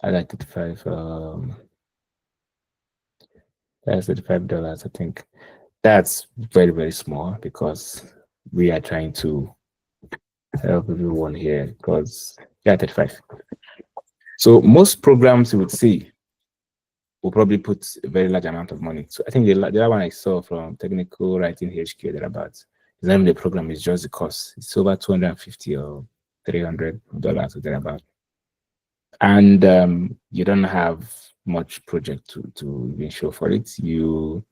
I like 35. That's $35. I think that's very, very small because we are trying to help everyone here because yeah, 35. So most programs you would see will probably put a very large amount of money. So I think the other one I saw from Technical Writing HQ thereabouts is not even the program, it's just the cost. It's over $250 or $300 or thereabouts. And you don't have much project to even show for it. You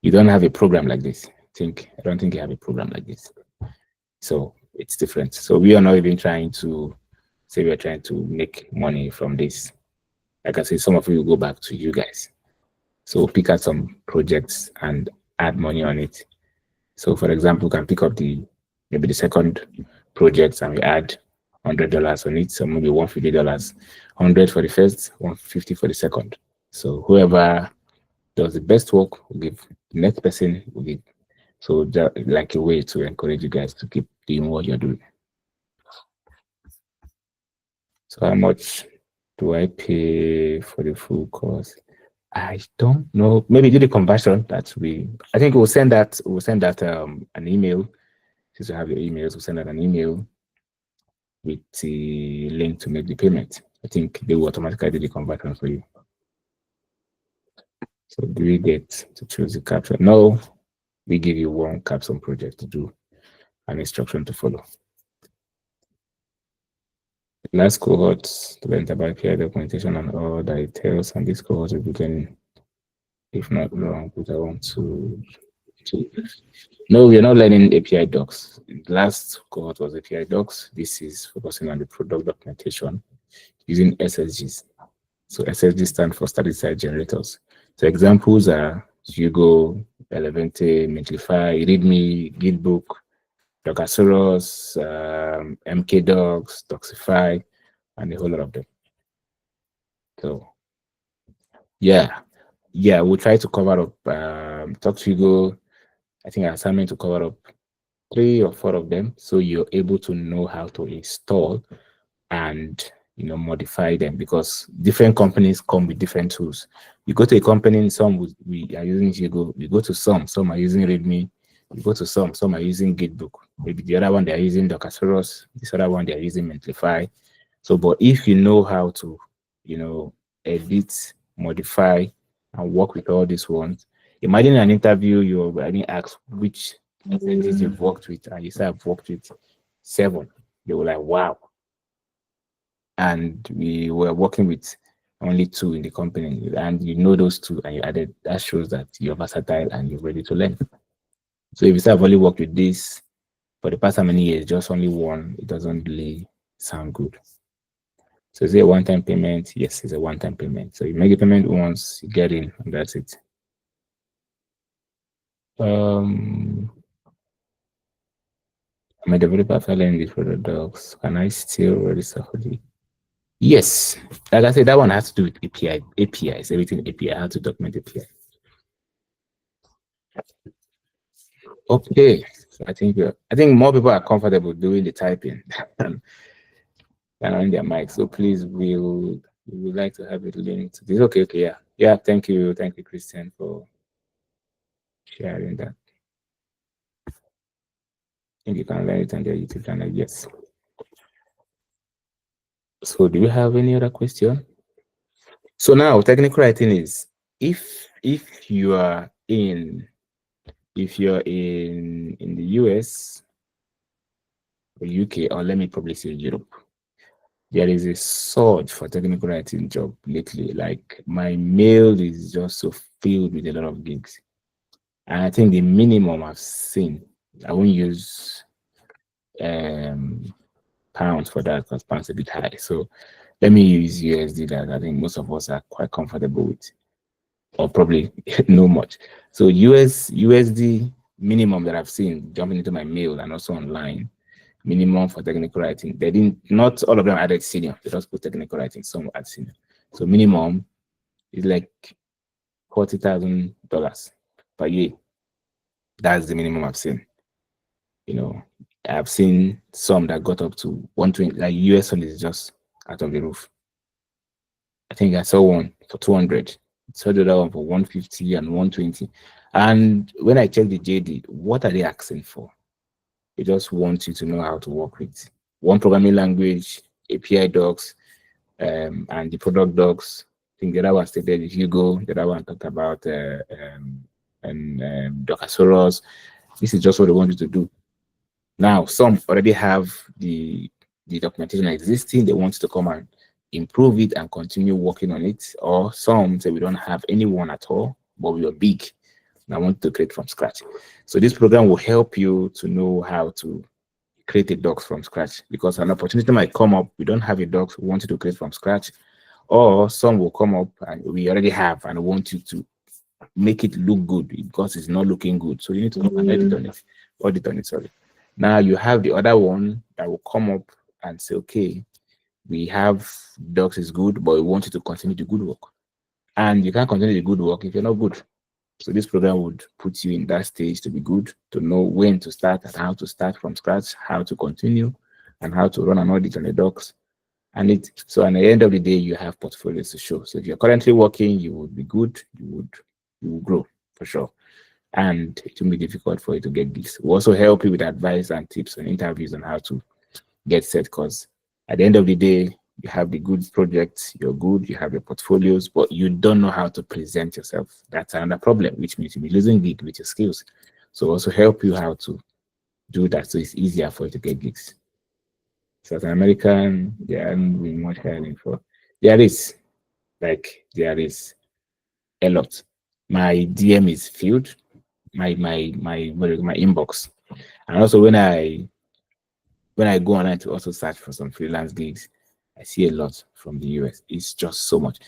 don't have a program like this. I don't think you have a program like this. So it's different. So we are not even trying to say we are trying to make money from this. Like I said, some of it will go back to you guys. So pick out some projects and add money on it. So for example, you can pick up maybe the second project and we add $100 on it. So maybe $150, 100 for the first, 150 for the second. So whoever does the best work will give the next person will give. So that, like a way to encourage you guys to keep doing what you're doing. So how much do I pay for the full course? I don't know. Maybe do the conversion that I think we'll send that an email. Since you have your emails, we'll send out an email with the link to make the payment. I think they will automatically do the conversion for you. So do we get to choose the capstone? No, we give you one capstone project to do, an instruction to follow. The last cohort to learn about peer documentation and all that it tells, and this cohort will begin, if not wrong, because I want to. No, we are not learning API docs. The last cohort was API docs. This is focusing on the product documentation using SSGs. So SSG stands for static site generators. So examples are Hugo, Elevante, Mentify, README, Gitbook, Dockersaurus, MKDocs, Doxify, and a whole lot of them. So yeah, we'll try to cover up Talk to Hugo. I think our assignment to cover up 3 or 4 of them, so you're able to know how to install and modify them, because different companies come with different tools. You go to a company, some we are using Hugo. We go to some are using README. You go to some are using Gitbook. Maybe the other one they are using Dockersaurus. This other one they are using Mentify. So, but if you know how to, edit, modify, and work with all these ones, imagine an interview you're being asked which entities you've worked with, and you say I've worked with 7. They were like, wow. And we were working with only 2 in the company, and you know those 2, and you added, that shows that you're versatile and you're ready to learn. So if you say I've only worked with this for the past how many years, just only 1, it doesn't really sound good. So is it a one-time payment? Yes, it's a one-time payment. So you make a payment once, you get in, and that's it. I'm a developer filing this for the docs. Can I still register for the? Yes, like I said, that one has to do with APIs, everything API, how to document API. Okay, so I think more people are comfortable doing the typing than on their mic. So please, we would like to have it linked to this. Okay, yeah. Thank you, Christian, for sharing that. I think you can learn it on their YouTube channel. Yes. So do you have any other question? So now technical writing is if you're in the US or UK, or let me probably say Europe, there is a surge for technical writing job lately. Like my mail is just so filled with a lot of gigs. And I think the minimum I've seen, I won't use pounds for that because pounds are a bit high. So let me use USD that I think most of us are quite comfortable with, or probably know much. So USD minimum that I've seen jumping into my mail and also online minimum for technical writing. They didn't, not all of them added senior. They just put technical writing, some add senior. So minimum is like $40,000 per year. That's the minimum I've seen. You know, I've seen some that got up to 120, like US one is just out of the roof. I think I saw one for 200. Saw the other one for 150 and 120. And when I checked the JD, what are they asking for? They just want you to know how to work with one programming language, API docs, and the product docs. I think the other one stated if you go, the other one talked about Dockersaurus. This is just what they want you to do. Now, some already have the documentation existing. They want to come and improve it and continue working on it. Or some say we don't have anyone at all, but we are big and I want to create from scratch. So this program will help you to know how to create a docs from scratch, because an opportunity might come up. We don't have a docs, we want you to create from scratch, or some will come up and we already have and want you to make it look good because it's not looking good. So you need to come and audit on it, sorry. Now you have the other one that will come up and say, okay, we have docs is good, but we want you to continue the good work. And you can't continue the good work if you're not good. So this program would put you in that stage to be good, to know when to start and how to start from scratch, how to continue, and how to run an audit on the docs. And so at the end of the day, you have portfolios to show. So if you're currently working, you would be good, you will grow for sure. And it will be difficult for you to get gigs. We'll also help you with advice and tips and interviews on how to get set, because at the end of the day, you have the good projects, you're good, you have your portfolios, but you don't know how to present yourself. That's another problem, which means you'll be losing gigs with your skills. So also help you how to do that so it's easier for you to get gigs. So as an American, there aren't been much hiring for. There is a lot. My DM is filled, my inbox. And also when I go online to also search for some freelance gigs, I see a lot from the US. It's just so much.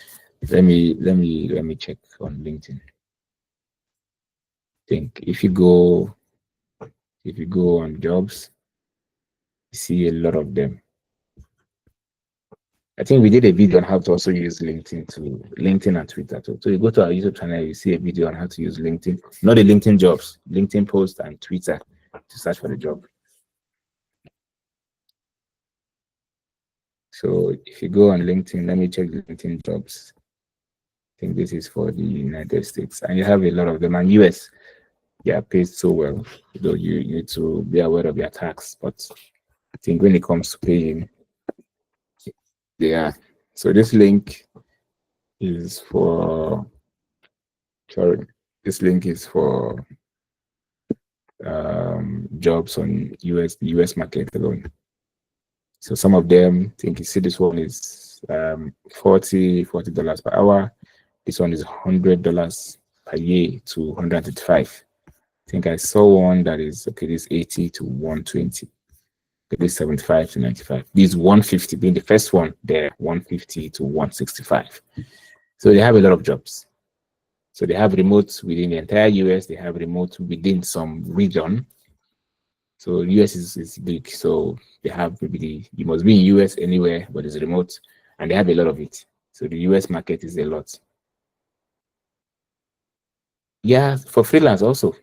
Let me check on LinkedIn. I think if you go on jobs, you see a lot of them. I think we did a video on how to also use LinkedIn and Twitter too. So you go to our YouTube channel, you see a video on how to use LinkedIn, not the LinkedIn jobs, LinkedIn post and Twitter to search for the job. So if you go on LinkedIn, let me check LinkedIn jobs. I think this is for the United States, and you have a lot of them. And US, they are paid so well, though you need to be aware of their tax. But I think when it comes to paying, they are. So this link is for, sorry, this link is for jobs on the US market alone. So some of them, I think you see this one is $40 per hour. This one is $100 per year to 135. I think I saw one that is, okay, this 80 to 120. This 75 to 95. This 150 being the first one there, 150 to 165. So they have a lot of jobs. So they have remote within the entire US. They have remote within some region. So US is big. So they have maybe you must be in US anywhere, but it's remote, and they have a lot of it. So the US market is a lot. Yeah, for freelance also.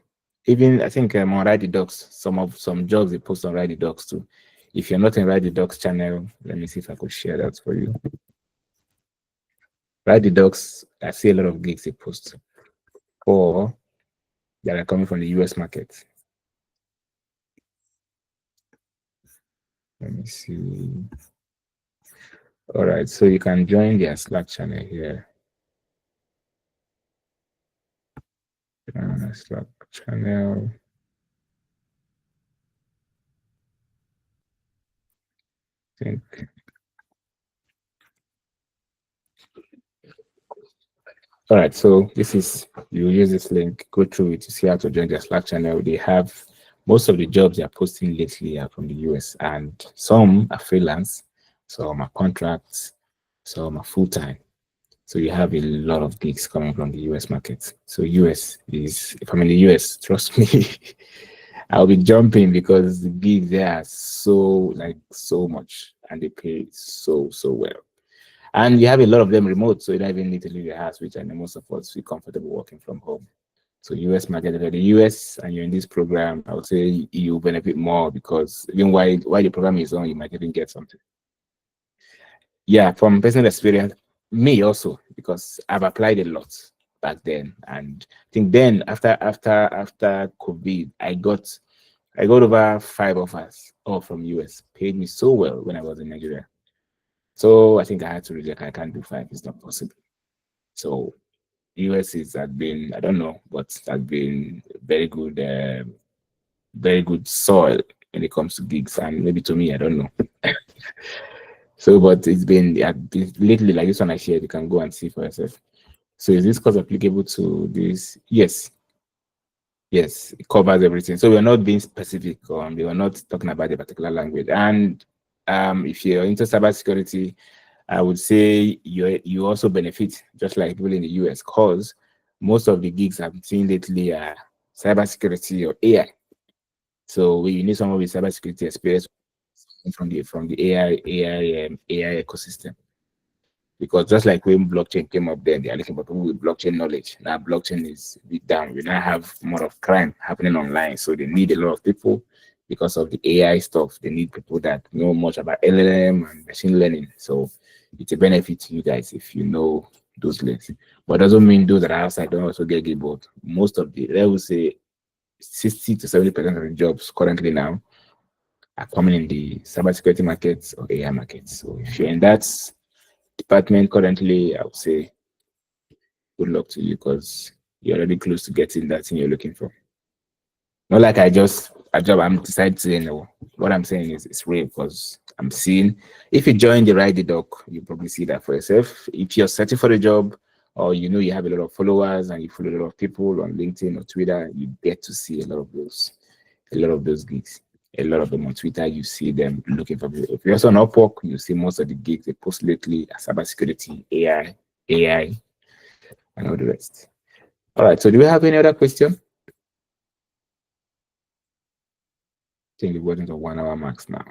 Even I think on Write the Docs, some jobs they post on Write the Docs too. If you're not in Write the Docs channel, let me see if I could share that for you. Write the Docs, I see a lot of gigs they post for that are coming from the US market. Let me see. All right, so you can join their Slack channel here. Slack channel. I think. All right, so this is, you use this link, go through it to see how to join their Slack channel. They have most of the jobs they are posting lately are from the US, and some are freelance, some are contracts, some are full-time. So you have a lot of gigs coming from the US market. So US is, if I'm in the US, trust me, I'll be jumping because the gigs there are so much and they pay so well. And you have a lot of them remote, so you don't even need to leave your house, which I know most of us feel comfortable working from home. So US market, if you're the US and you're in this program, I would say you benefit more because even while the program is on, you might even get something. Yeah, from personal experience, me also, because I've applied a lot back then. And I think then after COVID, I got over 5 offers, all from US, paid me so well when I was in Nigeria. So I think I had to reject. I can't do 5, it's not possible. So US is has been, I don't know, but has been very good soil when it comes to gigs, and maybe to me, I don't know. So, but it's been, yeah, lately, like this one I shared, you can go and see for yourself. So is this course applicable to this? Yes. Yes, it covers everything. So we're not being specific on, we are not talking about a particular language. And if you're into cybersecurity, I would say you also benefit, just like people in the US, because most of the gigs I've seen lately are cybersecurity or AI. So you need someone with cybersecurity experience from the AI ecosystem. Because just like when blockchain came up, then they are looking for people with blockchain knowledge. Now blockchain is bit down. We now have more of crime happening online, so they need a lot of people because of the AI stuff. They need people that know much about LLM and machine learning. So it's a benefit to you guys if you know those links. But doesn't mean those that are outside don't also get both. Most of the, I would say, 60 to 70% of the jobs currently now are coming in the cybersecurity markets or AI markets. So if you're in that department currently, I would say good luck to you because you're already close to getting that thing you're looking for. Not like I just a job I'm decided to say no. What I'm saying is it's real because I'm seeing if you join the right doc, you probably see that for yourself. If you're searching for a job or you know you have a lot of followers and you follow a lot of people on LinkedIn or Twitter, you get to see a lot of those gigs. A lot of them on Twitter, you see them looking for people. If you're also on Upwork, you see most of the gigs they post lately are cybersecurity, AI, and all the rest. All right. So, do we have any other question? I think we're going to 1 hour max now.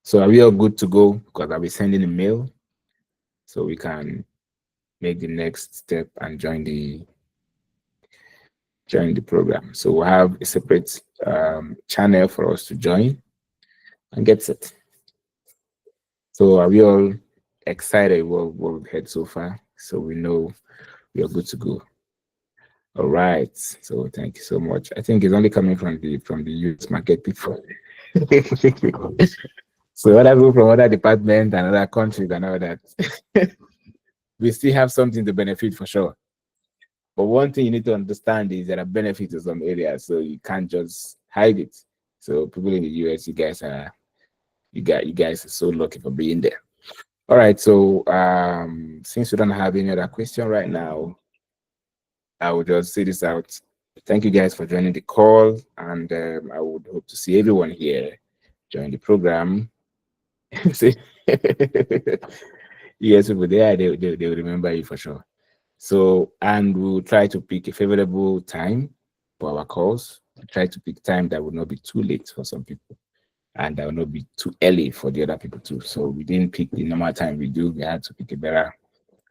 So, are we all good to go? Because I'll be sending a mail so we can make the next step and join the program. So, we'll have a separate channel for us to join and get set. So, are we all excited what we've heard so far? So, we know we are good to go. All right. So thank you so much. I think it's only coming from the US market people. So other people from other departments and other countries and all that, we still have something to benefit for sure. But one thing you need to understand is there are benefits in some areas, so you can't just hide it. So people in the US, you guys are so lucky for being there. All right. So since we don't have any other question right now, I will just say this out. Thank you guys for joining the call, and I would hope to see everyone here join the program. Yes, people there, they will remember you for sure. So, and we'll try to pick a favorable time for our calls. Try to pick time that will not be too late for some people, and that will not be too early for the other people too. So we didn't pick the normal time we do. We had to pick a better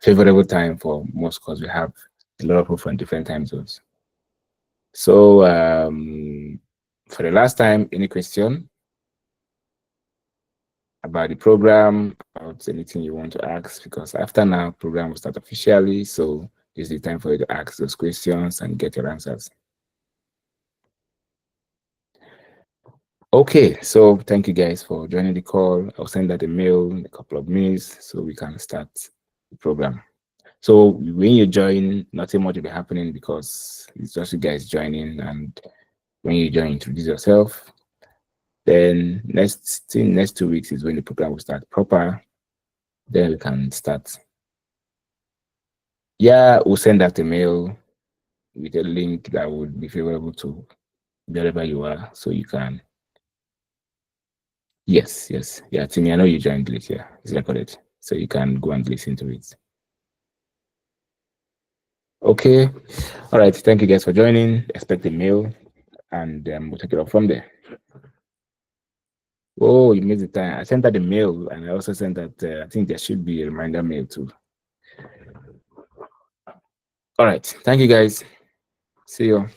favorable time for most because we have a lot of people from different time zones. So for the last time, any question about the program, about anything you want to ask? Because after now, program will start officially. So this is the time for you to ask those questions and get your answers. Okay, so thank you guys for joining the call. I'll send out a mail in a couple of minutes so we can start the program. So when you join, nothing much will be happening because it's just you guys joining, and when you join, introduce yourself. Then next 2 weeks is when the program will start proper. Then we can start. Yeah, we'll send out a mail with a link that would be favorable to wherever you are, so you can. Yes, yeah, Timmy, I know you joined late. Yeah, it's recorded, so you can go and listen to it. Okay, all right. Thank you guys for joining. Expect a mail and we'll take it up from there. Oh, you missed the time. I sent her the mail, and I also sent that. I think there should be a reminder mail too. All right. Thank you, guys. See you.